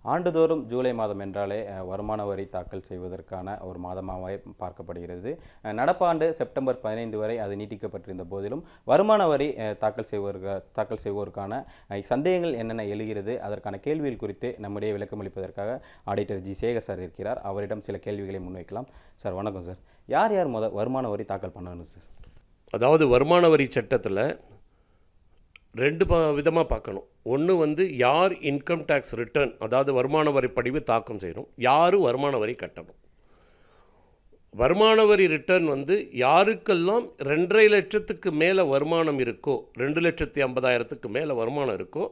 ஆண்டுதோறும் ஜூலை மாதம் என்றாலே வருமான வரி தாக்கல் செய்வதற்கான ஒரு மாதமாகவே பார்க்கப்படுகிறது. நடப்பாண்டு செப்டம்பர் 15 வரை அது நீட்டிக்கப்பட்டிருந்த போதிலும் வருமான வரி தாக்கல் செய்வோருக்கான சந்தேகங்கள் என்னென்ன எழுகிறது, அதற்கான கேள்விகள் குறித்து நம்முடைய விளக்கமளிப்பதற்காக ஆடிட்டர் ஜி சேகர் சார் இருக்கிறார். அவரிடம் சில கேள்விகளை முன்வைக்கலாம். சார் வணக்கம் சார். யார் யார் வருமான வரி தாக்கல் பண்ணணும் சார்? அதாவது வருமான வரி சட்டத்தில் ரெண்டு விதமாக பார்க்கணும். ஒன்று யார் இன்கம் டேக்ஸ் ரிட்டர்ன், அதாவது வருமான வரி படிவு தாக்கம் செய்யணும், யார் வருமான வரி கட்டணும். வருமான வரி ரிட்டர்ன் யாருக்கெல்லாம் 2.5 லட்சத்துக்கு மேலே வருமானம் இருக்கோ, 2,50,000 மேலே வருமானம் இருக்கோ,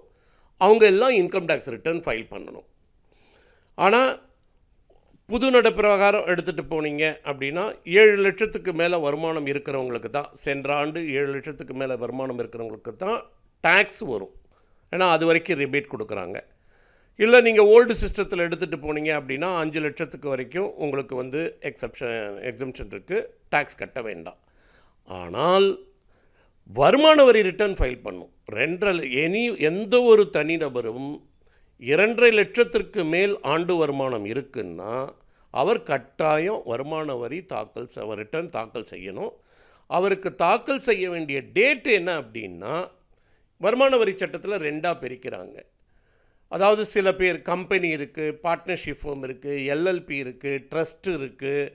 அவங்க எல்லாம் இன்கம் டேக்ஸ் ரிட்டர்ன் ஃபைல் பண்ணணும். ஆனால் புது நடப்பிரகாரம் எடுத்துகிட்டு போனீங்க அப்படின்னா 7 லட்சத்துக்கு மேலே வருமானம் இருக்கிறவங்களுக்கு தான், சென்ற ஆண்டு 7 லட்சத்துக்கு மேலே வருமானம் இருக்கிறவங்களுக்கு தான் டேக்ஸ் வரும். ஏன்னா அது வரைக்கும் ரிபேட் கொடுக்குறாங்க. இல்லை நீங்கள் ஓல்டு சிஸ்டத்தில் எடுத்துகிட்டு போனீங்க அப்படின்னா 5 லட்சத்துக்கு வரைக்கும் உங்களுக்கு எக்ஸம்ஷன் இருக்குது, டேக்ஸ் கட்ட வேண்டாம். ஆனால் வருமான வரி ரிட்டர்ன் ஃபைல் பண்ணும். எந்த ஒரு தனிநபரும் 2.5 லட்சத்திற்கு மேல் ஆண்டு வருமானம் இருக்குன்னா அவர் கட்டாயம் வருமான வரி ரிட்டர்ன் தாக்கல் செய்யணும். அவருக்கு தாக்கல் செய்ய வேண்டிய டேட் என்ன அப்படின்னா, வருமான வரி சட்டத்தில் 2ஆக பிரிக்கிறாங்க. அதாவது சில பேர் கம்பெனி இருக்குது, பார்ட்னர்ஷிப் ஃபர்ம் இருக்குது, எல்எல்பி இருக்குது, ட்ரஸ்ட் இருக்குது,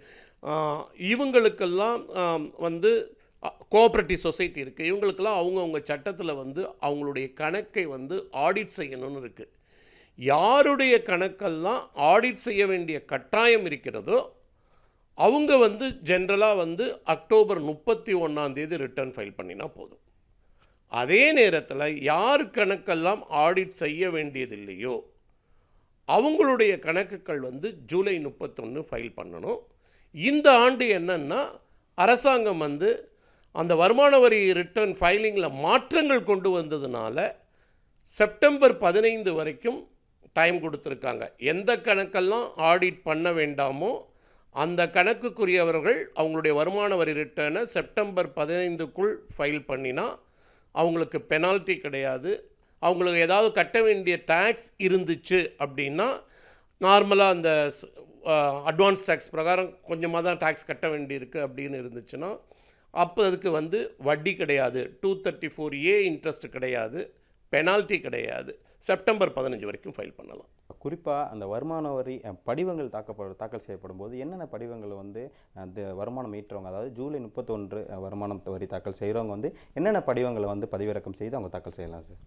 இவங்களுக்கெல்லாம் கோஆப்ரேட்டிவ் சொசைட்டி இருக்குது. இவங்களுக்கெல்லாம் அவங்கவுங்க சட்டத்தில் அவங்களுடைய கணக்கை ஆடிட் செய்யணும்னு இருக்குது. யாருடைய கணக்கெல்லாம் ஆடிட் செய்ய வேண்டிய கட்டாயம் இருக்கிறதோ அவங்க ஜென்ரலாக அக்டோபர் 31 ரிட்டர்ன் ஃபைல் பண்ணினா போதும். அதே நேரத்தில் யார் கணக்கெல்லாம் ஆடிட் செய்ய வேண்டியதில்லையோ அவங்களுடைய கணக்குகள் ஜூலை 31 ஃபைல் பண்ணணும். இந்த ஆண்டு என்னன்னா அரசாங்கம் அந்த வருமான வரி ரிட்டர்ன் ஃபைலிங்கில் மாற்றங்கள் கொண்டு வந்ததுனால செப்டம்பர் 15 வரைக்கும் டைம் கொடுத்துருக்காங்க. எந்த கணக்கெல்லாம் ஆடிட் பண்ண வேண்டாமோ அந்த கணக்குக்குரியவர்கள் அவங்களுடைய வருமான வரி ரிட்டர்னை செப்டம்பர் 15க்குள் ஃபைல் பண்ணினா அவங்களுக்கு பெனால்ட்டி கிடையாது. அவங்களுக்கு ஏதாவது கட்ட வேண்டிய டேக்ஸ் இருந்துச்சு அப்படின்னா, நார்மலாக அந்த அட்வான்ஸ் டேக்ஸ் பிரகாரம் கொஞ்சமாக தான் டேக்ஸ் கட்ட வேண்டியிருக்கு அப்படின்னு இருந்துச்சுன்னா அப்போ அதுக்கு வட்டி கிடையாது, 234A இன்ட்ரெஸ்ட் கிடையாது, பெனால்ட்டி கிடையாது. செப்டம்பர் 15 வரைக்கும் ஃபைல் பண்ணலாம். குறிப்பாக அந்த வருமான வரி படிவங்கள் தாக்கல் செய்யப்படும் போது என்னென்ன படிவங்கள் அந்த வருமானம் ஈட்டுறவங்க, அதாவது ஜூலை 31 வருமானம் வரி தாக்கல் செய்கிறவங்க என்னென்ன படிவங்களை பதிவிறக்கம் செய்து அவங்க தாக்கல் செய்யலாம் சார்?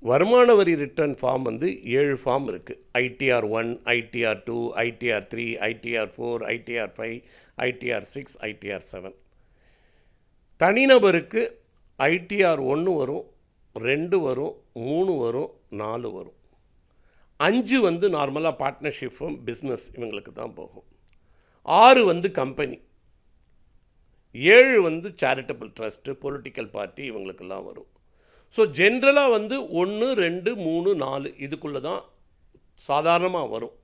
வருமான வரி ரிட்டர்ன் ஃபார்ம் 7 ஃபார்ம் இருக்குது. ITR1, ITR2, ITR3, ITR4, ITR5, ITR6, ITR7. தனிநபருக்கு ITR1 வரும், 2 வரும், 3 வரும், 4 வரும். 5 நார்மலாக பார்ட்னர்ஷிப் பிஸ்னஸ் இவங்களுக்கு தான் போகும். 6 company, 7 charitable trust, political party இவங்களுக்கெல்லாம் வரும். ஸோ ஜென்ரலாக 1, 2, 3, 4 இதுக்குள்ளே தான் சாதாரணமாக வரும்.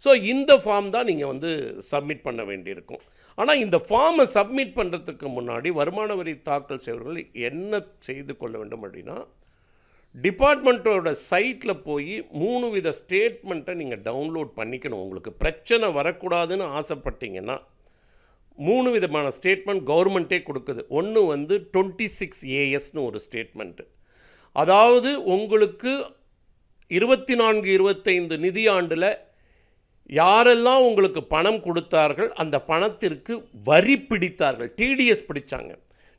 ஸோ இந்த ஃபார்ம் தான் நீங்கள் சப்மிட் பண்ண வேண்டியிருக்கும். ஆனால் இந்த ஃபார்மை சப்மிட் பண்ணுறதுக்கு முன்னாடி வருமான வரி தாக்கல் செய்வர்கள் என்ன செய்து கொள்ள வேண்டும் அப்படின்னா, டிபார்ட்மெண்ட்டோட சைட்டில் போய் 3 வித ஸ்டேட்மெண்ட்டை நீங்கள் டவுன்லோட் பண்ணிக்கணும். உங்களுக்கு பிரச்சனை வரக்கூடாதுன்னு ஆசைப்பட்டீங்கன்னா 3 விதமான ஸ்டேட்மெண்ட் கவர்மெண்ட்டே கொடுக்குது. ஒன்று 26ASன்னு ஒரு ஸ்டேட்மெண்ட்டு, அதாவது உங்களுக்கு 24-25 நிதியாண்டில் யாரெல்லாம் உங்களுக்கு பணம் கொடுத்தார்கள், அந்த பணத்திற்கு வரி பிடித்தார்கள், டிடிஎஸ் பிடிச்சாங்க.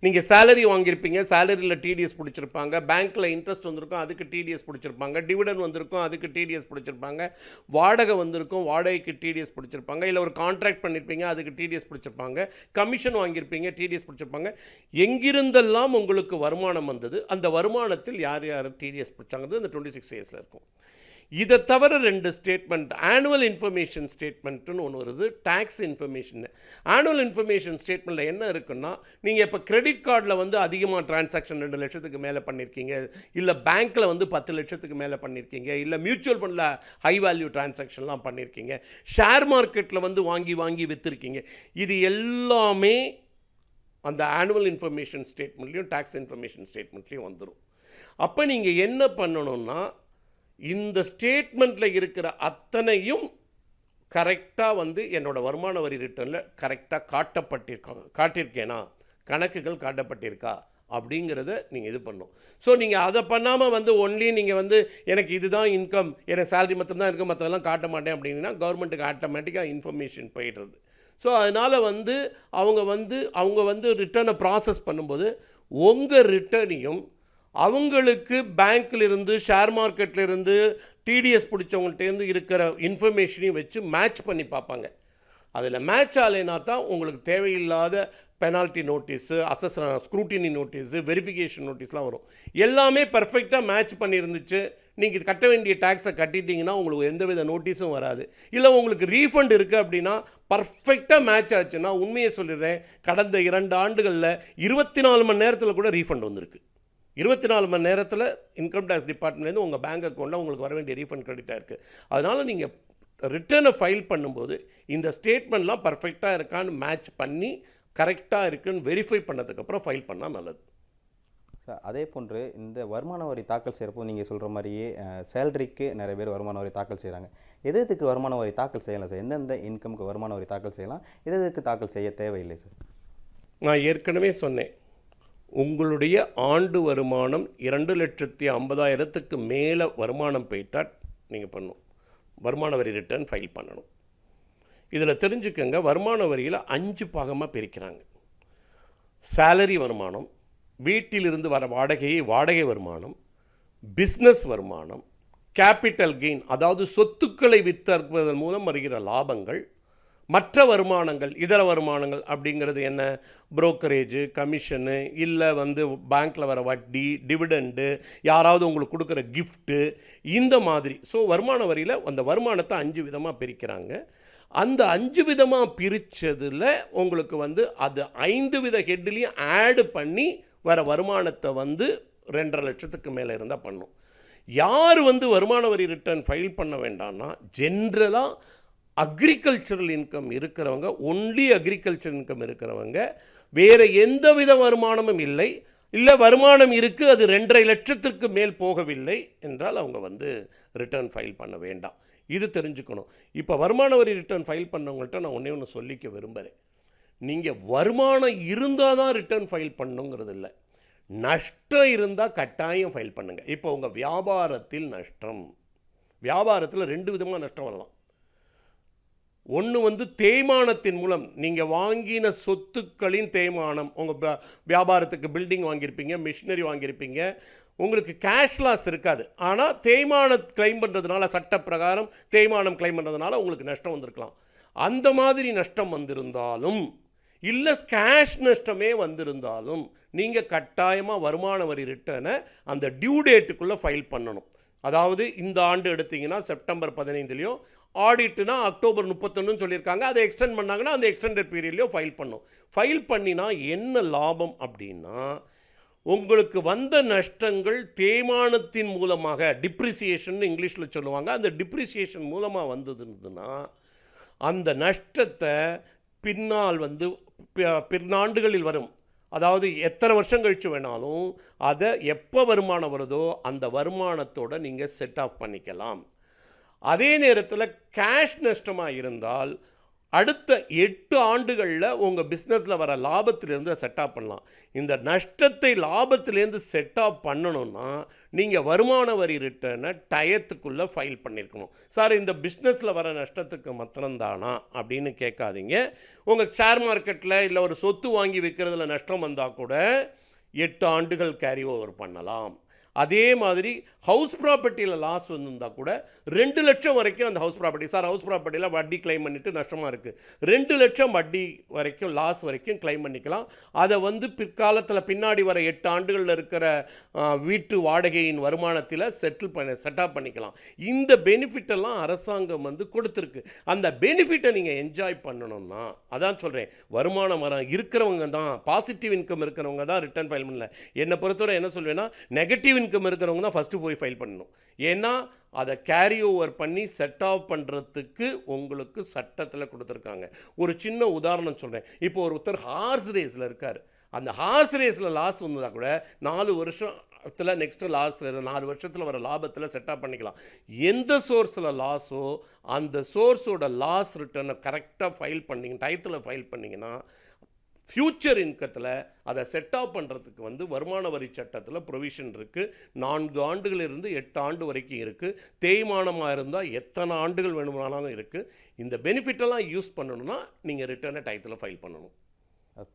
நீங்கள் சேலரி வாங்கியிருப்பீங்க, சேலரியில் டிடிஎஸ் பிடிச்சிருப்பாங்க, பேங்க்கில் இன்ட்ரெஸ்ட் வந்திருக்கும், அதுக்கு டிடிஎஸ் பிடிச்சிருப்பாங்க, டிவிடன் வந்திருக்கும், அதுக்கு டிடிஎஸ் பிடிச்சிருப்பாங்க, வாடகை வந்திருக்கும், வாடகைக்கு டிடிஎஸ் பிடிச்சிருப்பாங்க, இல்லை ஒரு கான்ட்ராக்ட் பண்ணியிருப்பீங்க, அதுக்கு டிடிஎஸ் பிடிச்சிருப்பாங்க, கமிஷன் வாங்கியிருப்பீங்க, டிடிஎஸ் பிடிச்சிருப்பாங்க. எங்கிருந்தெல்லாம் உங்களுக்கு வருமானம் வந்தது, அந்த வருமானத்தில் யார் யார் டிடிஎஸ் பிடிச்சாங்கிறது அந்த 26ASல இருக்கும். இதை தவிர 2 ஸ்டேட்மெண்ட், ஆனுவல் இன்ஃபர்மேஷன் ஸ்டேட்மெண்ட்டுன்னு ஒன்று வருது, டேக்ஸ் இன்ஃபர்மேஷன். ஆனுவல் இன்ஃபர்மேஷன் ஸ்டேட்மெண்ட்டில் என்ன இருக்குன்னா, நீங்கள் இப்போ கிரெடிட் கார்டில் அதிகமாக டிரான்சாக்ஷன் 2 லட்சத்துக்கு மேலே பண்ணியிருக்கீங்க, இல்லை பேங்க்கில் 10 லட்சத்துக்கு மேலே பண்ணியிருக்கீங்க, இல்லை மியூச்சுவல் ஃபண்டில் ஹை வேல்யூ டிரான்சாக்ஷன்லாம் பண்ணியிருக்கீங்க, ஷேர் மார்க்கெட்டில் வாங்கி விற்றுருக்கீங்க, இது எல்லாமே அந்த ஆனுவல் இன்ஃபர்மேஷன் ஸ்டேட்மெண்ட்லேயும் டேக்ஸ் இன்ஃபர்மேஷன் ஸ்டேட்மெண்ட்லேயும் வந்துடும். அப்போ நீங்கள் என்ன பண்ணணும்னா, இந்த ஸ்டேட்மெண்ட்டில் இருக்கிற அத்தனையும் கரெக்டாக வந்து என்னோட வருமான வரி ரிட்டர்னில் கரெக்டாக காட்டியிருக்கேனா, கணக்குகள் காட்டப்பட்டிருக்கா அப்படிங்கிறத நீங்கள் இது பண்ணணும். ஸோ நீங்கள் அதை பண்ணாமல் வந்து ஒன்லி நீங்கள் வந்து எனக்கு இதுதான் இன்கம், எனக்கு சேலரி மட்டும்தான் இருக்குது, மற்றதெல்லாம் காட்ட மாட்டேன் அப்படின்னா கவர்மெண்ட்டுக்கு ஆட்டோமேட்டிக்காக இன்ஃபர்மேஷன் போயிடுறது. ஸோ அதனால் வந்து அவங்க வந்து ரிட்டர்னை ப்ராசஸ் பண்ணும்போது உங்கள் ரிட்டர்னையும் அவங்களுக்கு பேங்க்லேருந்து, ஷேர் மார்க்கெட்லேருந்து, டிடிஎஸ் பிடிச்சவங்கள்ட்டேருந்து இருக்கிற இன்ஃபர்மேஷனையும் வச்சு மேட்ச் பண்ணி பார்ப்பாங்க. அதில் மேட்ச் ஆகலைனா தான் உங்களுக்கு தேவையில்லாத penalty notice, scrutiny notice, verification நோட்டீஸ்லாம் வரும். எல்லாமே பர்ஃபெக்டாக மேட்ச் பண்ணியிருந்துச்சு, நீங்கள் கட்ட வேண்டிய டேக்ஸை கட்டிட்டீங்கன்னா உங்களுக்கு எந்தவித நோட்டீஸும் வராது. இல்லை உங்களுக்கு ரீஃபண்ட் இருக்குது அப்படின்னா பர்ஃபெக்டாக மேட்ச் ஆச்சுன்னா, உண்மையை சொல்லிடுறேன், கடந்த 2 ஆண்டுகளில் 24 மணி நேரத்தில் கூட ரீஃபண்ட் வந்திருக்கு. 24 மணி நேரத்தில் இன்கம் டேக்ஸ் டிபார்ட்மெண்ட்லேருந்து உங்கள் பேங்க் அக்கௌண்ட்டில் உங்களுக்கு வர வேண்டிய ரீஃபண்ட் கிரெடிட் ஆயிருக்கு. அதனால் நீங்கள் ரிட்டர்னை ஃபைல் பண்ணும்போது இந்த ஸ்டேட்மெண்ட்லாம் பர்ஃபெக்டாக இருக்கான்னு மேட்ச் பண்ணி கரெக்டாக இருக்குன்னு வெரிஃபை பண்ணதுக்கப்புறம் ஃபைல் பண்ணால் நல்லது. அதே போன்று இந்த வருமான வரி தாக்கல் செய்கிறப்போ நீங்கள் சொல்கிற மாதிரியே சேலரிக்கு நிறைய பேர் வருமான வரி தாக்கல் செய்கிறாங்க. எதுக்கு வருமான வரி தாக்கல் செய்யலாம் சார்? எந்தெந்த இன்கம்க்கு வருமான வரி தாக்கல் செய்யலாம், எதுக்கு தாக்கல் செய்ய தேவையில்லை சார்? நான் ஏற்கனவே சொன்னேன், உங்களுடைய ஆண்டு வருமானம் 2,50,000க்கு மேலே வருமானம் போயிட்டால் நீங்கள் பண்ணணும், வருமான வரி ரிட்டர்ன் ஃபைல் பண்ணணும். இதில் தெரிஞ்சுக்கங்க, வருமான வரியில் 5 பாகமாக பிரிக்கிறாங்க. சேலரி வருமானம், வீட்டிலிருந்து வர வாடகை வருமானம், பிஸ்னஸ் வருமானம், கேபிட்டல் கெயின் அதாவது சொத்துக்களை விற்பதன் மூலம் வருகிற லாபங்கள், மற்ற வருமானங்கள், இதர வருமானங்கள் அப்படிங்கிறது என்ன, புரோக்கரேஜு, கமிஷனு, இல்லை வந்து பேங்க்கில் வர வட்டி, டிவிடெண்டு, யாராவது உங்களுக்கு கொடுக்குற கிஃப்ட்டு, இந்த மாதிரி. ஸோ வருமான வரியில் அந்த வருமானத்தை 5 விதமாக பிரிக்கிறாங்க. அந்த 5 விதமாக பிரித்ததில் உங்களுக்கு வந்து அது 5 வித ஹெட்லேயும் ஆடு பண்ணி வர வருமானத்தை வந்து 2.5 லட்சத்துக்கு மேலே இருந்தால் பண்ணும். யார் வந்து வருமான வரி ரிட்டர்ன் ஃபைல் பண்ண வேண்டாம்னா, ஜென்ரலாக அக்ரிகல்ச்சரல் இன்கம் இருக்கிறவங்க, ஒன்லி அக்ரிகல்ச்சர் இன்கம் இருக்கிறவங்க, வேறு எந்த வித வருமானமும் இல்லை வருமானம் இருக்குது, அது 2.5 லட்சத்திற்கு மேல் போகவில்லை என்றால் அவங்க வந்து ரிட்டர்ன் ஃபைல் பண்ண வேண்டாம். இது தெரிஞ்சுக்கணும். இப்போ வருமான வரி ரிட்டர்ன் ஃபைல் பண்ணவங்கள்ட்ட நான் ஒன்று சொல்லிக்க விரும்புகிறேன். நீங்கள் வருமானம் இருந்தால் தான் ரிட்டர்ன் ஃபைல் பண்ணுங்கிறது இல்லை, நஷ்டம் இருந்தால் கட்டாயம் ஃபைல் பண்ணுங்கள். இப்போ உங்கள் வியாபாரத்தில் நஷ்டம், வியாபாரத்தில் 2 விதமாக நஷ்டம் வரலாம். ஒன்று வந்து தேய்மானத்தின் மூலம், நீங்கள் வாங்கின சொத்துக்களின் தேய்மானம், உங்கள் வியாபாரத்துக்கு பில்டிங் வாங்கியிருப்பீங்க, மிஷினரி வாங்கியிருப்பீங்க, உங்களுக்கு கேஷ் லாஸ் இருக்காது, ஆனால் தேய்மானம் கிளைம் பண்ணுறதுனால, சட்ட பிரகாரம் தேய்மானம் கிளைம் பண்ணுறதுனால உங்களுக்கு நஷ்டம் வந்திருக்கலாம். அந்த மாதிரி நஷ்டம் வந்திருந்தாலும், இல்லை கேஷ் நஷ்டமே வந்திருந்தாலும், நீங்கள் கட்டாயமாக வருமான வரி ரிட்டர்னை அந்த டியூ டேட்டுக்குள்ளே ஃபைல் பண்ணணும். அதாவது இந்த ஆண்டு எடுத்திங்கன்னா செப்டம்பர் 15லையோ, ஆடிட்டுனா அக்டோபர் 31ன்னு சொல்லியிருக்காங்க, அதை எக்ஸ்டெண்ட் பண்ணாங்கன்னா அந்த எக்ஸ்டெண்டட் பீரியட்லையோ ஃபைல் பண்ணும். ஃபைல் பண்ணினா என்ன லாபம் அப்படின்னா, உங்களுக்கு வந்த நஷ்டங்கள் தேய்மானத்தின் மூலமாக, டிப்ரிசியேஷன் இங்கிலீஷில் சொல்லுவாங்க, அந்த டிப்ரிசியேஷன் மூலமாக வந்ததுன்னா அந்த நஷ்டத்தை பின்னால் வந்து பின்னாண்டுகளில் வரும், அதாவது எத்தனை வருஷம் கழிச்சு வேணாலும் அதை எப்போ வருமானம் வருதோ அந்த வருமானத்தோடு நீங்கள் செட் ஆஃப் பண்ணிக்கலாம். அதே நேரத்தில் கேஷ் நஷ்டமாக இருந்தால் அடுத்த 8 ஆண்டுகளில் உங்கள் பிஸ்னஸில் வர லாபத்திலேருந்து செட்டாப் பண்ணலாம். இந்த நஷ்டத்தை லாபத்திலேருந்து செட்டாப் பண்ணணும்னா நீங்கள் வருமான வரி ரிட்டர்னை டயத்துக்குள்ளே ஃபைல் பண்ணியிருக்கணும். சார் இந்த பிஸ்னஸில் வர நஷ்டத்துக்கு மாத்திரம்தானா அப்படின்னு கேட்காதீங்க. உங்கள் ஷேர் மார்க்கெட்டில் இல்லை ஒரு சொத்து வாங்கி விற்கிறதுல நஷ்டம் வந்தால் கூட 8 ஆண்டுகள் கேரி ஓவர் பண்ணலாம். அதே மாதிரி ஹவுஸ் ப்ராப்பர்ட்டியில் லாஸ் வந்திருந்தால் கூட 2 லட்சம் வரைக்கும் அந்த ஹவுஸ் ப்ராப்பர்ட்டி, சார் ஹவுஸ் ப்ராப்பர்ட்டியில் வட்டி கிளைம் பண்ணிவிட்டு நஷ்டமாக இருக்குது, 2 லட்சம் வட்டி வரைக்கும் லாஸ் வரைக்கும் கிளைம் பண்ணிக்கலாம். அதை வந்து பிற்காலத்தில் பின்னாடி வர 8 ஆண்டுகளில் இருக்கிற வீட்டு வாடகையின் வருமானத்தில் செட்டப் பண்ணிக்கலாம். இந்த பெனிஃபிட்டெல்லாம் அரசாங்கம் வந்து கொடுத்துருக்கு. அந்த பெனிஃபிட்டை நீங்கள் என்ஜாய் பண்ணணும்னா, அதான் சொல்கிறேன், வருமானம் இருக்கிறவங்க தான், பாசிட்டிவ் இன்கம் இருக்கிறவங்க தான் ரிட்டர்ன் ஃபைல் பண்ணல. என்னை பொறுத்தவரை என்ன சொல்வேன்னா, நெகட்டிவ் இன்கம் இருக்கிறவங்க தான் ஃபஸ்ட்டு போய் ஃபைல் பண்ணணும். ஏன்னா அதை கேரி ஓவர் பண்ணி செட் ஆஃப் பண்ணுறதுக்கு உங்களுக்கு சட்டத்தில் கொடுத்துருக்காங்க. ஒரு சின்ன உதாரணம் சொல்கிறேன். இப்போ ஒருத்தர் ஹார்ஸ் ரேஸில் இருக்கார், அந்த ஹார்ஸ் ரேஸில் லாஸ் வந்ததாக கூட 4 வருஷம் வருமானத்தில் நெக்ஸ்ட்டு லாஸ் 4 வருஷத்தில் வர லாபத்தில் செட்டப் பண்ணிக்கலாம். எந்த சோர்ஸில் லாஸோ அந்த சோர்ஸோட லாஸ் ரிட்டர்னை கரெக்டாக ஃபைல் பண்ணிங்க, டயத்தில் ஃபைல் பண்ணிங்கன்னா ஃப்யூச்சர் இன்கத்தில் அதை செட்டப் பண்ணுறதுக்கு வந்து வருமான வரி சட்டத்தில் ப்ரொவிஷன் இருக்குது. 4 ஆண்டுகளிலிருந்து 8 ஆண்டு வரைக்கும் இருக்குது. தேய்மானமாக இருந்தால் எத்தனை ஆண்டுகள் வேணுமானாலும் இருக்குது. இந்த பெனிஃபிட்டெல்லாம் யூஸ் பண்ணணும்னா நீங்கள் ரிட்டர்னை டயத்தில் ஃபைல் பண்ணணும்.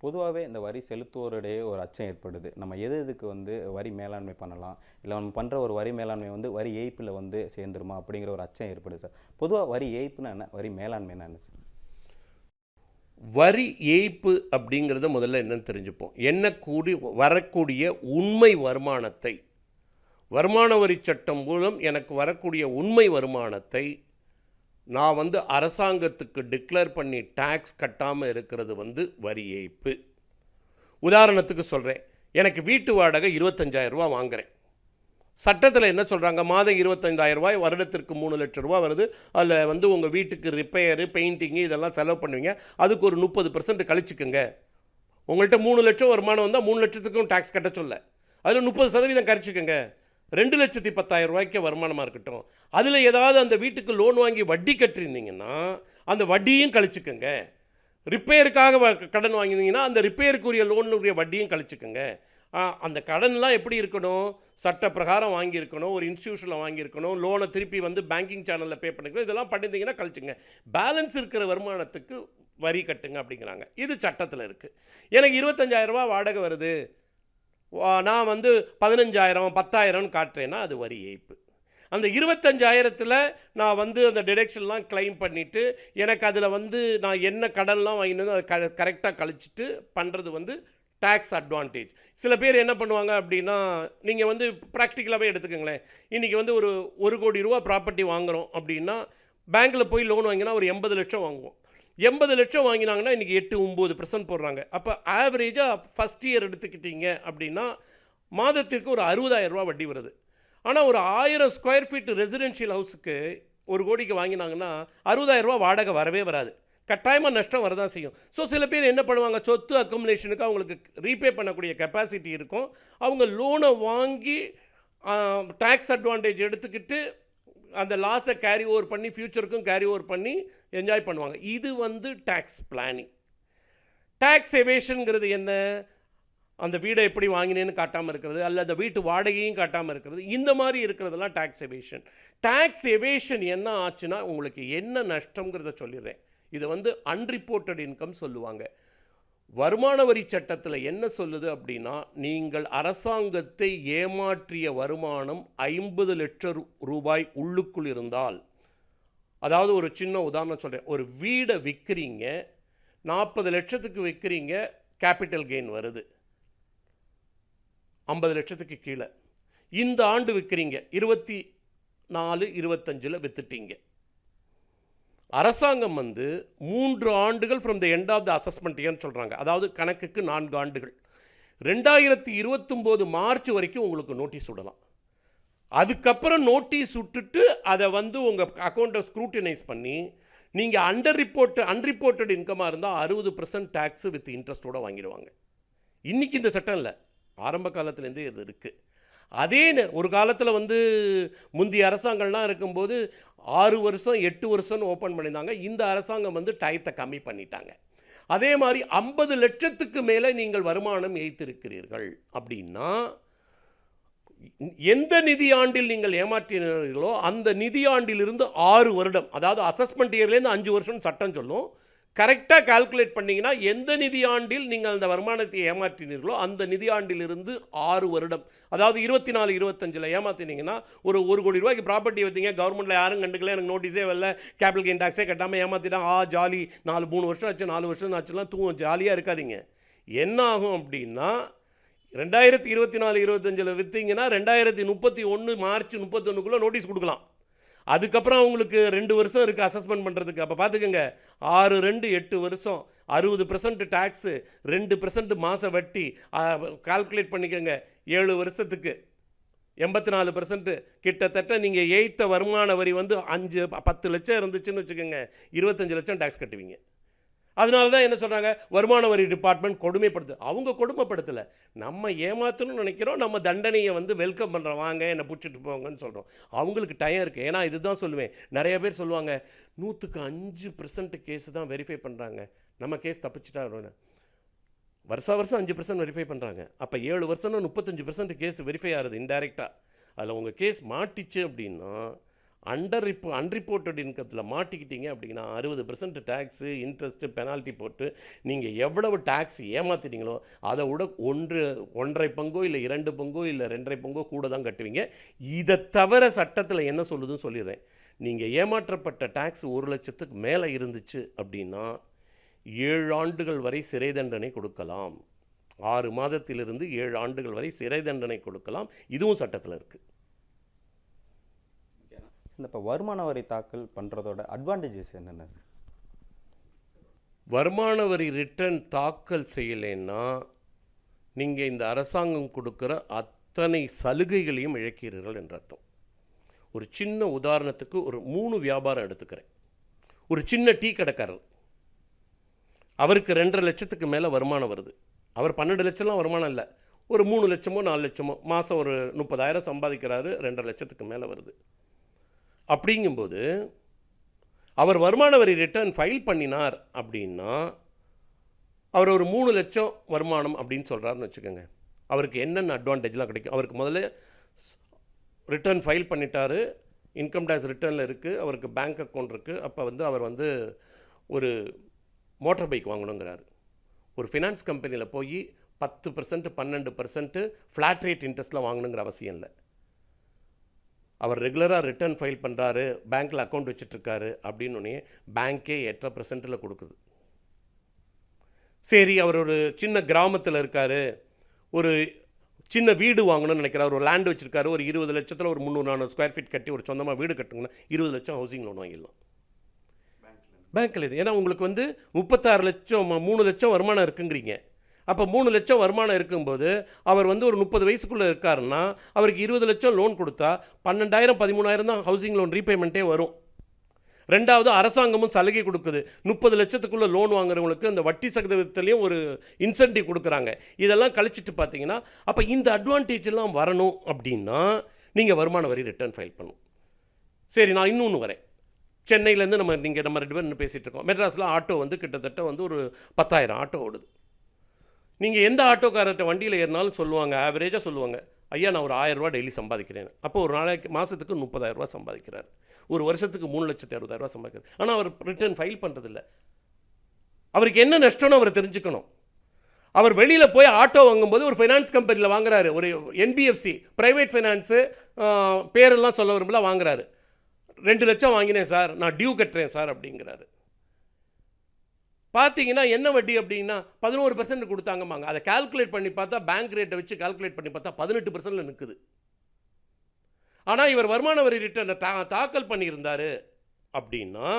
பொதுவாகவே இந்த வரி செலுத்துவோரிடையே ஒரு அச்சம் ஏற்படுது. நம்ம எதுக்கு வந்து வரி மேலாண்மை பண்ணலாம், இல்லை நம்ம பண்ணுற ஒரு வரி மேலாண்மை வந்து வரி ஏய்ப்பில் வந்து சேர்ந்துருமா அப்படிங்கிற ஒரு அச்சம் ஏற்படுது சார். பொதுவாக வரி ஏய்ப்புனா என்ன, வரி மேலாண்மைனா என்ன சார்? வரி ஏய்ப்பு அப்படிங்கிறத முதல்ல என்னன்னு தெரிஞ்சுப்போம். வரக்கூடிய உண்மை வருமானத்தை, வருமான வரி சட்டம் மூலம் எனக்கு வரக்கூடிய உண்மை வருமானத்தை நான் வந்து அரசாங்கத்துக்கு டிக்ளேர் பண்ணி டேக்ஸ் கட்டாமல் இருக்கிறது வந்து வரி ஏய்ப்பு. உதாரணத்துக்கு சொல்கிறேன், எனக்கு வீட்டு வாடகை 25,000 ரூபா வாங்குகிறேன். சட்டத்தில் என்ன சொல்கிறாங்க, மாதம் 25,000 ரூபாய், வருடத்திற்கு 3 லட்சம் ரூபா வருது. அதில் வந்து உங்கள் வீட்டுக்கு ரிப்பேரு, பெயிண்டிங்கு இதெல்லாம் செலவு பண்ணுவீங்க. அதுக்கு ஒரு 30% கழிச்சுக்குங்க. உங்கள்கிட்ட 3 லட்சம் வருமானம் வந்தால் 3 லட்சத்துக்கும் டேக்ஸ் கட்ட சொல்ல, அதில் 30% கழிச்சுக்கோங்க. 2,10,000 ரூபாய்க்கு வருமானமாக இருக்கட்டும். அதில் ஏதாவது அந்த வீட்டுக்கு லோன் வாங்கி வட்டி கட்டிருந்தீங்கன்னா அந்த வட்டியும் கழிச்சுக்கோங்க. ரிப்பேருக்காக கடன் வாங்கினீங்கன்னா அந்த ரிப்பேருக்குரிய லோனுடைய வட்டியும் கழிச்சுக்கோங்க. அந்த கடன்லாம் எப்படி இருக்கணும், சட்ட பிரகாரம் வாங்கியிருக்கணும், ஒரு இன்ஸ்டியூஷனில் வாங்கியிருக்கணும், லோனை திருப்பி வந்து பேங்கிங் சேனலில் பே பண்ணிக்கணும். இதெல்லாம் பண்ணியிருந்தீங்கன்னா கழிச்சுங்க. பேலன்ஸ் இருக்கிற வருமானத்துக்கு வரி கட்டுங்க அப்படிங்கிறாங்க. இது சட்டத்தில் இருக்குது. எனக்கு 25,000 ரூபா வாடகை வருது, நான் வந்து 15,000 10,000ன்னு காட்டுறேன்னா அது வரி ஏய்ப்பு. அந்த 25,000த்தில் நான் வந்து அந்த டிடக்ஷன்லாம் கிளைம் பண்ணிவிட்டு எனக்கு அதில் வந்து நான் என்ன கடன்லாம் வாங்கினதோ அதை கரெக்டாக கழிச்சிட்டு பண்ணுறது வந்து டேக்ஸ் அட்வான்டேஜ். சில பேர் என்ன பண்ணுவாங்க அப்படின்னா, நீங்கள் வந்து ப்ராக்டிக்கலாகவே எடுத்துக்கோங்களேன். இன்றைக்கி வந்து ஒரு 1 கோடி ரூபா ப்ராப்பர்ட்டி வாங்குகிறோம் அப்படின்னா பேங்க்கில் போய் லோன் வாங்கினா ஒரு 80 லட்சம் வாங்குவோம். 80 லட்சம் வாங்கினாங்கன்னா இன்றைக்கி 8-9% போடுறாங்க. அப்போ ஆவரேஜாக ஃபஸ்ட் இயர் எடுத்துக்கிட்டீங்க அப்படின்னா மாதத்திற்கு ஒரு 60,000 ரூபா வட்டி வருது. ஆனால் ஒரு 1000 ஸ்கொயர் ஃபீட் ரெசிடென்ஷியல் ஹவுஸுக்கு 1 கோடிக்கு வாங்கினாங்கன்னா 60,000 ரூபா வாடகை வரவே வராது. கட்டாயமாக நஷ்டம் வரதான் செய்யும். ஸோ சில பேர் என்ன பண்ணுவாங்க, சொத்து அக்குமுலேஷனுக்கு அவங்களுக்கு ரீபே பண்ணக்கூடிய கெப்பாசிட்டி இருக்கும். அவங்க லோனை வாங்கி டேக்ஸ் அட்வான்டேஜ் எடுத்துக்கிட்டு அந்த லாஸை கேரி ஓவர் பண்ணி ஃப்யூச்சருக்கும் கேரி ஓவர் பண்ணி என்ஜாய் பண்ணுவாங்க. இது வந்து டேக்ஸ் பிளானிங். டேக்ஸ் எவேஷனுங்கிறது என்ன, அந்த வீடை எப்படி வாங்கினேன்னு காட்டாமல் இருக்கிறது, அல்லது அந்த வீட்டு வாடகையும் காட்டாமல் இருக்கிறது, இந்த மாதிரி இருக்கிறதெல்லாம் டேக்ஸ் எவேஷன். டேக்ஸ் எவேஷன் என்ன ஆச்சுன்னா உங்களுக்கு என்ன நஷ்டங்கிறத சொல்லிடுறேன். இதை வந்து அன்ரிப்போர்ட்டட் இன்கம் சொல்லுவாங்க. வருமான வரி சட்டத்தில் என்ன சொல்லுது அப்படின்னா, நீங்கள் அரசாங்கத்தை ஏமாற்றிய வருமானம் 50 லட்சம் ரூபாய் உள்ளுக்குள் இருந்தால், அதாவது ஒரு சின்ன உதாரணம் சொல்கிறேன், ஒரு வீடை விற்கிறீங்க, 40 லட்சத்துக்கு விற்கிறீங்க, கேபிட்டல் கெயின் வருது 50 லட்சத்துக்கு கீழே. இந்த ஆண்டு விற்கிறீங்க, 24-25 விற்றுட்டீங்க. அரசாங்கம் வந்து 3 ஆண்டுகள் from the end of the assessment இயர்னு சொல்கிறாங்க. அதாவது கணக்குக்கு 4 ஆண்டுகள். 2029 மார்ச் வரைக்கும் உங்களுக்கு நோட்டீஸ் விடலாம். அதுக்கப்புறம் நோட்டீஸ் விட்டுட்டு அதை வந்து உங்கள் அக்கௌண்ட்டை ஸ்க்ரூட்டினைஸ் பண்ணி நீங்கள் அன்ரிப்போர்ட்டட் இன்கமாக இருந்தால் 60% டேக்ஸு வித் இன்ட்ரெஸ்ட்டோடு வாங்கிடுவாங்க. இன்றைக்கி இந்த சட்டம் இல்லை, ஆரம்ப காலத்துலேருந்தே இது இருக்குது. அதே ஒரு காலத்தில் வந்து முந்தைய அரசாங்கம்லாம் இருக்கும்போது 6 வருஷம் 8 வருஷம்னு ஓப்பன் பண்ணியிருந்தாங்க. இந்த அரசாங்கம் வந்து டயத்தை கம்மி பண்ணிட்டாங்க. அதே மாதிரி 50 லட்சத்துக்கு மேலே நீங்கள் வருமானம் ஏய்த்திருக்கிறீர்கள் அப்படின்னா, எந்த நிதியாண்டில் நீங்கள் ஏமாற்றினீர்களோ அந்த நிதியாண்டிலிருந்து 6 வருடம், அதாவது அசஸ்மெண்ட் இயர்லேருந்து 5 வருஷம் சட்டம் சொல்லும். கரெக்டாக கால்குலேட் பண்ணிங்கன்னா எந்த நிதியாண்டில் நீங்கள் அந்த வருமானத்தை ஏமாற்றினீர்களோ அந்த நிதியாண்டிலிருந்து 6 வருடம், அதாவது 24-25 ஏமாற்றினீங்கன்னா ஒரு 1 கோடி ரூபாய்க்கு ப்ராப்பர்ட்டி வைத்தீங்க, கவர்மெண்ட்டில் யாரும் கண்டுக்கல, எனக்கு நோட்டீஸே வரல, கேபிட்டல் கெயின் டாக்ஸே கட்டாமல் ஏமாற்றிட்டாங்க, ஜாலி 3 வருஷம் ஆச்சு 4 வருஷம் ஆச்சுலாம் ஜாலியாக இருக்காதீங்க. என்ன ஆகும் அப்படின்னா 2024-25 விற்றீங்கன்னா 2031 மார்ச் 31க்குள்ளே நோட்டீஸ் கொடுக்கலாம். அதுக்கப்புறம் அவங்களுக்கு 2 வருஷம் இருக்குது அசஸ்மெண்ட் பண்ணுறதுக்கு. அப்போ பார்த்துக்கோங்க, 6-2 8 வருஷம், 60% டேக்ஸு, 2% மாத வட்டி, கால்குலேட் பண்ணிக்கோங்க, 7 வருஷத்துக்கு 84%. கிட்டத்தட்ட நீங்கள் ஏய்த்த வருமான வரி வந்து 5-10 லட்சம் இருந்துச்சுன்னு வச்சுக்கோங்க, 25 லட்சம் டேக்ஸ் கட்டுவீங்க. அதனால தான் என்ன சொல்கிறாங்க, வருமான வரி டிபார்ட்மெண்ட் கொடுமைப்படுத்து. அவங்க கொடுமைப்படுத்தலை, நம்ம ஏமாற்றணும்னு நினைக்கிறோம், நம்ம தண்டனையை வந்து வெல்கம் பண்ணுறோம், வாங்க என்னை பிடிச்சிட்டு போங்கன்னு சொல்கிறோம். அவங்களுக்கு டைம் இருக்குது. ஏன்னா இதுதான் சொல்லுவேன், நிறைய பேர் சொல்லுவாங்க 100க்கு 5% கேஸ் தான் வெரிஃபை பண்ணுறாங்க, நம்ம கேஸ் தப்பிச்சிட்டா வருஷம் 5% வெரிஃபை பண்ணுறாங்க. அப்போ 7 வருஷம்னா 35% கேஸ் வெரிஃபை ஆகுது இன்டைரக்டாக. அதில் உங்கள் கேஸ் மாட்டிச்சு அப்படின்னா, அன்ரிப்போர்ட்டட் இன்கத்தில் மாட்டிக்கிட்டீங்க அப்படின்னா 60% டேக்ஸு, இன்ட்ரெஸ்ட்டு, பெனால்ட்டி போட்டு நீங்கள் எவ்வளவு டேக்ஸ் ஏமாற்றிட்டீங்களோ அதை விட 1.5 பங்கோ இல்லை 2 பங்கோ இல்லை 2.5 பங்கோ கூட தான் கட்டுவீங்க. இதை தவிர சட்டத்தில் என்ன சொல்லுதுன்னு சொல்லிடுறேன். நீங்கள் ஏமாற்றப்பட்ட டேக்ஸ் 1 லட்சத்துக்கு மேலே இருந்துச்சு அப்படின்னா 7 ஆண்டுகள் வரை சிறை தண்டனை கொடுக்கலாம். 6 மாதத்திலிருந்து 7 ஆண்டுகள் வரை சிறை தண்டனை கொடுக்கலாம். இதுவும் சட்டத்தில் இருக்குது. இப்போ வருமான வரி தாக்கல் பண்ணுறதோட அட்வான்டேஜஸ் என்னென்ன? வருமான வரி ரிட்டர்ன் தாக்கல் செய்யலைன்னா நீங்கள் இந்த அரசாங்கம் கொடுக்குற அத்தனை சலுகைகளையும் இழக்கிறீர்கள் என்ற அர்த்தம். ஒரு சின்ன உதாரணத்துக்கு ஒரு 3 வியாபாரம் எடுத்துக்கிறேன். ஒரு சின்ன டீ கடைக்காரர், அவருக்கு 2.5 லட்சத்துக்கு மேலே வருமானம் வருது. அவர் 12 லட்சம்லாம் வருமானம் இல்லை, ஒரு 3 லட்சமோ 4 லட்சமோ மாதம் ஒரு 30,000 சம்பாதிக்கிறாரு, 2.5 லட்சத்துக்கு மேலே வருது. அப்படிங்கும்போது அவர் வருமான வரி ரிட்டர்ன் ஃபைல் பண்ணினார் அப்படின்னா அவர் ஒரு 3 லட்சம் வருமானம் அப்படின்னு சொல்கிறாருன்னு வச்சுக்கோங்க. அவருக்கு என்னென்ன அட்வான்டேஜ்லாம் கிடைக்கும்? அவருக்கு முதல்ல ரிட்டர்ன் ஃபைல் பண்ணிட்டாரு, இன்கம் டேக்ஸ் ரிட்டர்னில் இருக்குது, அவருக்கு பேங்க் அக்கௌண்ட் இருக்குது. அப்போ வந்து அவர் வந்து ஒரு மோட்டார் பைக் வாங்கணுங்கிறாரு. ஒரு ஃபினான்ஸ் கம்பெனியில் போய் 10% 12% ஃப்ளாட் ரேட் இன்ட்ரெஸ்ட்டில் வாங்கணுங்கிற அவசியம் இல்லை. அவர் ரெகுலராக ரிட்டர்ன் ஃபைல் பண்ணுறாரு, பேங்க்கில் அக்கௌண்ட் வச்சுட்ருக்காரு அப்படின்னே பேங்க்கே 8% கொடுக்குது. சரி, அவர் ஒரு சின்ன கிராமத்தில் இருக்கார், ஒரு சின்ன வீடு வாங்கணும்னு நினைக்கிறார், ஒரு லேண்ட் வச்சுருக்காரு, ஒரு 20 லட்சத்தில் ஒரு 300-400 ஸ்கொயர் ஃபீட் கட்டி ஒரு சொந்தமாக வீடு கட்டுங்கன்னா 20 லட்சம் ஹவுசிங் லோன் வாங்கிடலாம் பேங்க்கில். இது ஏன்னா உங்களுக்கு வந்து 36 லட்சம் 3 லட்சம் வருமானம் இருக்குங்கிறீங்க. அப்போ 3 லட்சம் வருமானம் இருக்கும்போது அவர் வந்து ஒரு 30 வயசுக்குள்ளே இருக்காருன்னா அவருக்கு 20 லட்சம் லோன் கொடுத்தா 12,000 13,000 தான் ஹவுசிங் லோன் ரீபேமெண்ட்டே வரும். ரெண்டாவது, அரசாங்கமும் சலுகை கொடுக்குது. 30 லட்சத்துக்குள்ளே லோன் வாங்குறவங்களுக்கு அந்த வட்டி சதவீதத்துலேயும் ஒரு இன்சென்டிவ் கொடுக்குறாங்க. இதெல்லாம் கழிச்சிட்டு பார்த்தீங்கன்னா அப்போ இந்த அட்வான்டேஜ் எல்லாம் வரணும் அப்படின்னா நீங்கள் வருமான வரி ரிட்டர்ன் ஃபைல் பண்ணணும். சரி, நான் இன்னொன்று வரேன். சென்னையிலேருந்து நம்ம 2 பேர் இன்னும் பேசிகிட்டு இருக்கோம். மெட்ராஸில் ஆட்டோ வந்து கிட்டத்தட்ட வந்து ஒரு 10,000 ஆட்டோ ஓடுது. நீங்கள் எந்த ஆட்டோக்காரர்கிட்ட வண்டியில் ஏறினாலும் சொல்லுவாங்க, ஆவரேஜாக சொல்லுவாங்க, ஐயா நான் ஒரு 1000 ரூபா டெய்லி சம்பாதிக்கிறேன். அப்போ ஒரு நாளைக்கு மாதத்துக்கு 30,000 ரூபா சம்பாதிக்கிறார், ஒரு வருஷத்துக்கு 3,60,000 சம்பாதிக்கிறார். ஆனால் அவர் ரிட்டர்ன் ஃபைல் பண்ணுறதில்ல. அவருக்கு என்ன நஷ்டம்னு அவர் தெரிஞ்சுக்கணும். அவர் வெளியில் போய் ஆட்டோ வாங்கும்போது ஒரு ஃபைனான்ஸ் கம்பெனியில் வாங்குறாரு, ஒரு என்பிஎஃப்சி ப்ரைவேட் ஃபைனான்ஸு பேரெல்லாம் சொல்ல விரும்பல வாங்குறாரு. 2 லட்சம் வாங்கினேன் சார், நான் டியூ கட்டுறேன் சார் அப்படிங்கிறாரு. பார்த்தீங்கன்னா என்ன வட்டி அப்படின்னா 11% கொடுத்தாங்கம்மாங்க. அதை கால்குலேட் பண்ணி பார்த்தா பேங்க் ரேட்டை வச்சு கால்குலேட் பண்ணி பார்த்தா 18% நிற்குது. ஆனால் இவர் வருமான வரி ரிட்டர்னை தாக்கல் பண்ணியிருந்தார் அப்படின்னா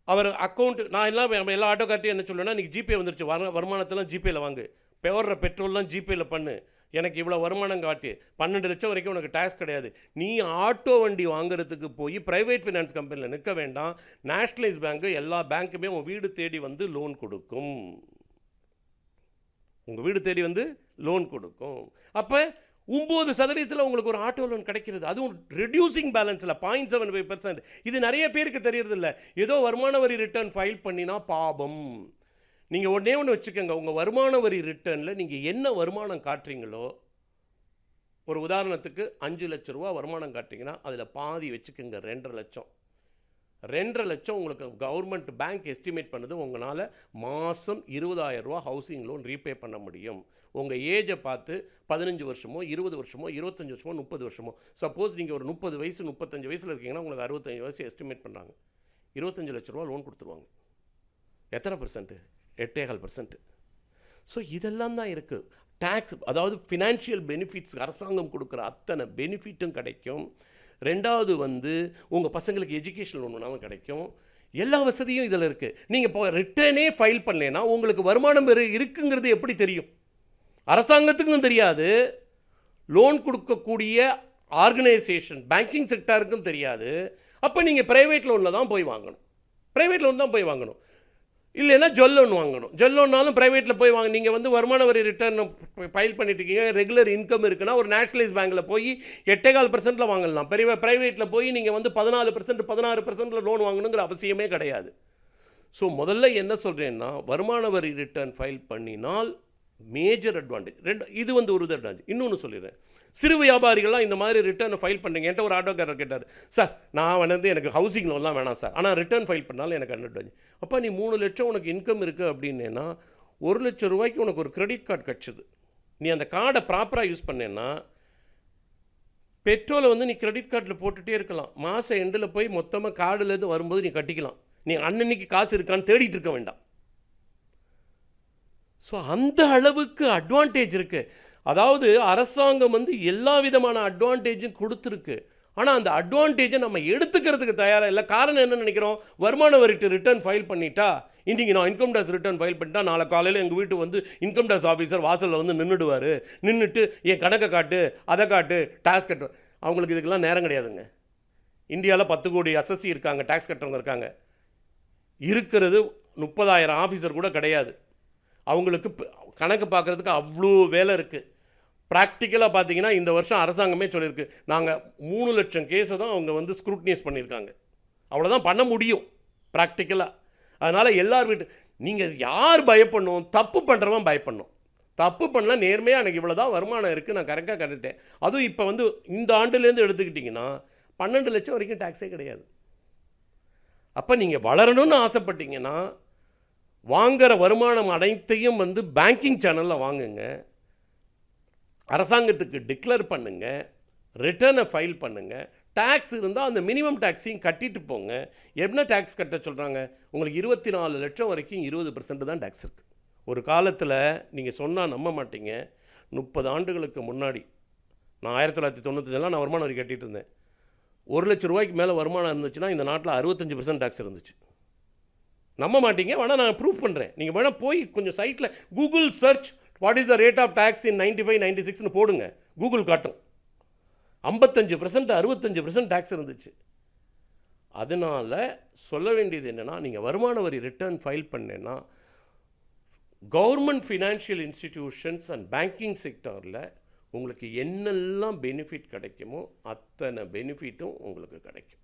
அவர் அக்கௌண்ட், நான் எல்லா ஆட்டோக்கார்ட்டையும் என்ன சொல்லுவேன்னா, இன்றைக்கி ஜிபே வந்துருச்சு, வருமானத்தெல்லாம் ஜிபேயில் வாங்கு, போடுற பெட்ரோல்லாம் ஜிபேயில் பண்ணு, எனக்கு இவ்வளோ வருமானம் காட்டு, 12 லட்சம் வரைக்கும் உனக்கு டேக்ஸ் கிடையாது. நீ ஆட்டோ வண்டி வாங்குறதுக்கு போய் ப்ரைவேட் ஃபினான்ஸ் கம்பெனியில் நிற்க வேண்டாம். நேஷ்னலைஸ் பேங்க்கு எல்லா பேங்க்குமே உங்கள் வீடு தேடி வந்து லோன் கொடுக்கும். உங்கள் வீடு தேடி வந்து லோன் கொடுக்கும். அப்போ 9% உங்களுக்கு ஒரு ஆட்டோ லோன் கிடைக்கிறது. அதுவும் ரெடியூசிங் பேலன்ஸில் 0.75%. இது நிறைய பேருக்கு தெரியறதில்ல. ஏதோ வருமான வரி ரிட்டர்ன் ஃபைல் பண்ணினா பாபம். நீங்கள் ஒன்று வச்சுக்கோங்க, உங்கள் வருமான வரி ரிட்டர்னில் நீங்கள் என்ன வருமானம் காட்டுறீங்களோ, ஒரு உதாரணத்துக்கு 5 லட்ச ரூபா வருமானம் காட்டுறீங்கன்னா அதில் பாதி வச்சுக்கோங்க, 2.5 லட்சம். 2.5 லட்சம் உங்களுக்கு கவர்மெண்ட் பேங்க் எஸ்டிமேட் பண்ணுது உங்களால் மாதம் 20,000 ரூபா ஹவுசிங் லோன் ரீபே பண்ண முடியும். உங்கள் ஏஜை பார்த்து 15 வருஷமோ 20 வருஷமோ 25 வருஷமோ 30 வருஷமோ, சப்போஸ் நீங்கள் ஒரு 30 வயசு 35 வயசில் இருக்கீங்கன்னா உங்களுக்கு 65 வயசு எஸ்டிமேட் பண்ணுறாங்க, 25 லட்ச ரூபா லோன் கொடுத்துருவாங்க. எத்தனை %? 8.5%. ஸோ இதெல்லாம் தான் இருக்குது. டேக்ஸ், அதாவது ஃபினான்ஷியல் பெனிஃபிட்ஸ், அரசாங்கம் கொடுக்குற அத்தனை பெனிஃபிட்டும் கிடைக்கும். ரெண்டாவது வந்து உங்கள் பசங்களுக்கு எஜுகேஷன் லோன் வேணாலும் கிடைக்கும். எல்லா வசதியும் இதில் இருக்குது. நீங்கள் இப்போ ரிட்டர்னே ஃபைல் பண்ணலைன்னா உங்களுக்கு வருமானம் இருக்குங்கிறது எப்படி தெரியும்? அரசாங்கத்துக்கும் தெரியாது, லோன் கொடுக்கக்கூடிய ஆர்கனைசேஷன் பேங்கிங் செக்டாருக்கும் தெரியாது. அப்போ நீங்கள் ப்ரைவேட் லோனில் தான் போய் வாங்கணும். ப்ரைவேட் லோன் தான் போய் வாங்கணும். இல்லைன்னா ஜொல் லோன் வாங்கணும். ஜொல் லோன்னாலும் ப்ரைவேட்டில் போய் வாங்க. நீங்கள் வந்து வருமான வரி ரிட்டர்ன் ஃபைல் பண்ணிட்டு இருக்கீங்க, ரெகுலர் இன்கம் இருக்குன்னா ஒரு நேஷனலைஸ் பேங்க்கில் போய் 8.25% வாங்கலாம். ப்ரைவேட்டில் போய் நீங்கள் வந்து 14% 16% லோன் வாங்கணுங்கிற அவசியமே கிடையாது. ஸோ முதல்ல என்ன சொல்கிறேன்னா, வருமான வரி ரிட்டர்ன் ஃபைல் பண்ணினால் மேஜர் அட்வான்டேஜ். இது வந்து ஒரு அட்வான்டேஜ். இன்னொன்று சொல்லிடுறேன், சிறு வியாபாரிகள்லாம் இந்த மாதிரி ரிட்டர்ன் ஃபைல் பண்ணுறீங்க. என்கிட்ட ஒரு ஆட்டோக்காரர் கேட்டார், சார் நான் வந்து எனக்கு ஹவுசிங் லோன்லாம் வேணாம் சார், ஆனால் ரிட்டர்ன் ஃபைல் பண்ணாலும் எனக்கு அட்வான்டேஜ். அப்போ நீ 3 லட்சம் உனக்கு இன்கம் இருக்குது அப்படின்னா 1 லட்சம் ரூபாய்க்கு உனக்கு ஒரு கிரெடிட் கார்டு கிடச்சிது. நீ அந்த கார்டை ப்ராப்பராக யூஸ் பண்ணேன்னா பெட்ரோலை வந்து நீ கிரெடிட் கார்டில் போட்டுகிட்டே இருக்கலாம். மாதம் எண்டில் போய் மொத்தமாக கார்டுலேருந்து வரும்போது நீ கட்டிக்கலாம். நீ அன்னன்னைக்கு காசு இருக்கான்னு தேடிட்டு இருக்க வேண்டாம். ஸோ அந்த அளவுக்கு அட்வான்டேஜ் இருக்குது. அதாவது அரசாங்கம் வந்து எல்லா விதமான அட்வான்டேஜும் கொடுத்துருக்கு. ஆனால் அந்த அட்வான்டேஜை நம்ம எடுத்துக்கிறதுக்கு தயாராக இல்லை. காரணம் என்ன நினைக்கிறோம், வருமான வரி ரிட்டர்ன் ஃபைல் பண்ணிட்டா, இன்றைக்கி நான் இன்கம் டேக்ஸ் ரிட்டர்ன் ஃபைல் பண்ணிட்டா நாளை காலையில் எங்கள் வீட்டு வந்து இன்கம் டேக்ஸ் ஆஃபீஸர் வாசலில் வந்து நின்றுட்டு என் கணக்கை காட்டு, அதை காட்டு, டேக்ஸ் கட்டு. அவங்களுக்கு இதுக்கெல்லாம் நேரம் கிடையாதுங்க. இந்தியாவில் 10 கோடி அசஸ்சி இருக்காங்க, டேக்ஸ் கட்டுறவங்க இருக்காங்க. இருக்கிறது 30,000 ஆஃபீஸர் கூட கிடையாது. அவங்களுக்கு கணக்கு பார்க்குறதுக்கு அவ்வளோ வேலை இருக்குது. ப்ராக்டிக்கலாக பார்த்தீங்கன்னா இந்த வருஷம் அரசாங்கமே சொல்லியிருக்கு, நாங்கள் 3 லட்சம் கேஸை தான் அவங்க வந்து ஸ்க்ரூட்னைஸ் பண்ணியிருக்காங்க. அவ்வளோதான் பண்ண முடியும் ப்ராக்டிக்கலாக. அதனால் எல்லார் நீங்கள் யார் பயப்படணும், தப்பு பண்ணுறவன் பயப்படணும். தப்பு பண்ணலாம், நேர்மையாக எனக்கு இவ்வளோ தான் வருமானம் இருக்குது, நான் கரெக்டாக கட்டுட்டேன். அதுவும் இப்போ வந்து இந்த ஆண்டுலேருந்து எடுத்துக்கிட்டிங்கன்னா 12 லட்சம் வரைக்கும் டேக்ஸே கிடையாது. அப்போ நீங்கள் வளரணும்னு ஆசைப்பட்டீங்கன்னா வாங்குகிற வருமானம் அனைத்தையும் வந்து பேங்கிங் சேனலில் வாங்குங்க, அரசாங்கத்துக்கு டிக்ளேர் பண்ணுங்கள், ரிட்டர்னை ஃபைல் பண்ணுங்கள். டேக்ஸ் இருந்தால் அந்த மினிமம் டேக்ஸையும் கட்டிட்டு போங்க. என்ன டேக்ஸ் கட்ட சொல்கிறாங்க, உங்களுக்கு 24 லட்சம் வரைக்கும் 20% தான் டேக்ஸ் இருக்குது. ஒரு காலத்தில் நீங்கள் சொன்னால் நம்ப மாட்டீங்க, 30 ஆண்டுகளுக்கு முன்னாடி நான் 1995 நான் வருமான வரி கட்டிகிட்டு இருந்தேன். 1 லட்சம் ரூபாய்க்கு மேலே வருமானம் இருந்துச்சுன்னா இந்த நாட்டில் 65% டேக்ஸ் இருந்துச்சு. நம்ப மாட்டீங்க, வேணால் நான் ப்ரூஃப் பண்ணுறேன். நீங்கள் வேணால் போய் கொஞ்சம் சைட்டில் Google search what is the rate of tax in 95 96ன்னு போடுங்க, கூகுள் காட்டும். 55% 65% டேக்ஸ் இருந்துச்சு. அதனால் சொல்ல வேண்டியது என்னென்னா, நீங்கள் வருமான வரி ரிட்டர்ன் ஃபைல் பண்ணேன்னா government financial institutions and banking செக்டாரில் உங்களுக்கு என்னெல்லாம் பெனிஃபிட் கிடைக்குமோ அத்தனை பெனிஃபிட்டும் உங்களுக்கு கிடைக்கும்.